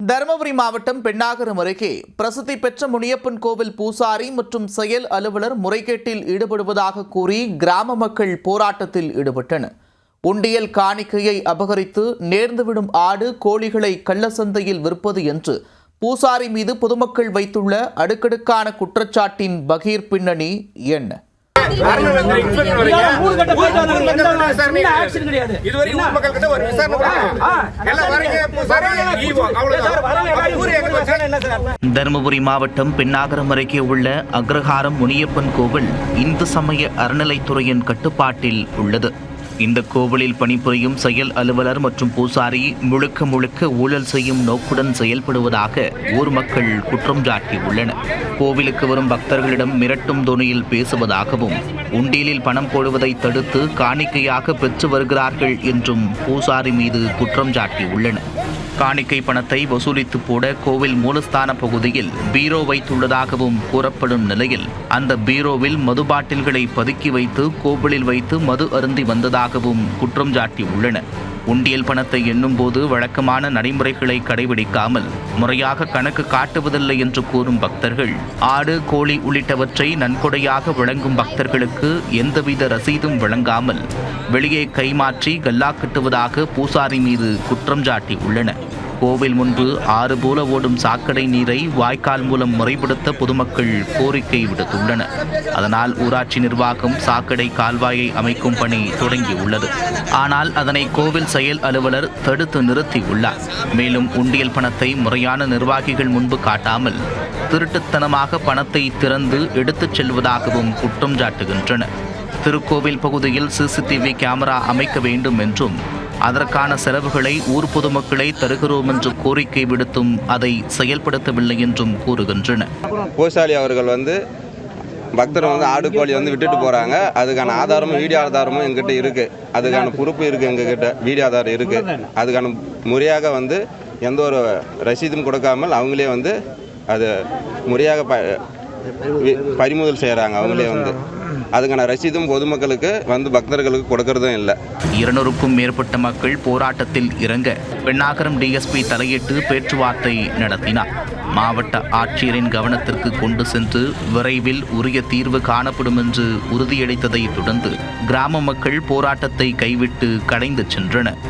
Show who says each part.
Speaker 1: தருமபுரி மாவட்டம் பெண்ணாகரம் அருகே பிரசித்தி பெற்ற முனியப்பன் கோவில் பூசாரி மற்றும் செயல் அலுவலர் முறைகேட்டில் ஈடுபடுவதாக கூறி கிராம மக்கள் போராட்டத்தில் ஈடுபட்டனர். உண்டியல் காணிக்கையை அபகரித்து நேர்ந்துவிடும் ஆடு கோழிகளை கள்ளசந்தையில் விற்பது என்று பூசாரி மீது பொதுமக்கள் வைத்துள்ள அடுக்கடுக்கான குற்றச்சாட்டின் பகீர் பின்னணி என்ன?
Speaker 2: தருமபுரி மாவட்டம் பெண்ணாகரம் அருகே உள்ள அக்ரஹாரம் முனியப்பன் கோவில் இந்து சமய அறநிலைத்துறையின் கட்டுப்பாட்டில் உள்ளது. இந்த கோவிலில் பணிபுரியும் செயல் அலுவலர் மற்றும் பூசாரி முழுக்க ஊழல் செய்யும் நோக்குடன் செயல்படுவதாக ஊர் மக்கள் குற்றம் சாட்டியுள்ளனர். கோவிலுக்கு வரும் பக்தர்களிடம் மிரட்டும் தொனியில் பேசுவதாகவும் உண்டியலில் பணம் போடுவதை தடுத்து காணிக்கையாக பெற்று வருகிறார்கள் என்றும் பூசாரி மீது குற்றம் சாட்டியுள்ளனர். காணிக்கை பணத்தை வசூலித்து போட கோவில் மூலஸ்தான பகுதியில் பீரோ வைத்துள்ளதாகவும் கூறப்படும் நிலையில் அந்த பீரோவில் மது பாட்டில்களை பதுக்கி வைத்து கோவிலில் வைத்து மது அருந்தி வந்ததாகவும் குற்றம் சாட்டியுள்ளனர். உண்டியல் பணத்தை எண்ணும் போது வழக்கமான நடைமுறைகளை கடைபிடிக்காமல் முறையாக கணக்கு காட்டுவதில்லை என்று கூறும் பக்தர்கள், ஆடு கோழி உள்ளிட்டவற்றை நன்கொடையாக வழங்கும் பக்தர்களுக்கு எந்தவித ரசீதும் வழங்காமல் வெளியே கைமாற்றி கல்லா கட்டுவதாக பூசாரி மீது குற்றம் சாட்டியுள்ளனர். கோவில் முன்பு ஆறு போல ஓடும் சாக்கடை நீரை வாய்க்கால் மூலம் முறைப்படுத்த பொதுமக்கள் கோரிக்கை விடுத்துள்ளனர். அதனால் ஊராட்சி நிர்வாகம் சாக்கடை கால்வாயை அமைக்கும் பணி தொடங்கியுள்ளது. ஆனால் அதனை கோவில் செயல் அலுவலர் தடுத்து நிறுத்தியுள்ளார். மேலும் உண்டியல் பணத்தை முறையான நிர்வாகிகள் முன்பு காட்டாமல் திருட்டுத்தனமாக பணத்தை திறந்து எடுத்துச் செல்வதாகவும் குற்றம் சாட்டுகின்றனர். திருக்கோவில் பகுதியில் சிசிடிவி கேமரா அமைக்க வேண்டும் என்றும் அதற்கான செலவுகளை ஊர் பொதுமக்களை தருகிறோம் என்று கோரிக்கை விடுத்தும் அதை செயல்படுத்தவில்லை என்றும் கூறுகின்றனர்.
Speaker 3: பூசாரி அவர்கள் பக்தர் ஆடு கோழி விட்டுட்டு போகிறாங்க. அதுக்கான ஆதாரமும் வீடியோ ஆதாரமும் எங்கிட்ட இருக்குது. அதுக்கான பொறுப்பு இருக்குது, எங்ககிட்ட வீடியோ ஆதாரம் இருக்குது. அதுக்கான முறையாக எந்த ஒரு ரசீதும் கொடுக்காமல் அவங்களே அது முறையாக பறிமுதல் செய்கிறாங்க. அவங்களே அதுக்கான ரசீதும் பொதுமக்களுக்கு பக்தர்களுக்கு கொடுக்கறதும் இல்லை.
Speaker 2: 200க்கும் மேற்பட்ட மக்கள் போராட்டத்தில் இறங்க பெண்ணாகரம் டிஎஸ்பி தலையிட்டு பேச்சுவார்த்தை நடத்தினார். மாவட்ட ஆட்சியரின் கவனத்திற்கு கொண்டு சென்று விரைவில் உரிய தீர்வு காணப்படும் என்று உறுதியளித்ததை தொடர்ந்து கிராம மக்கள் போராட்டத்தை கைவிட்டு கலைந்து சென்றனர்.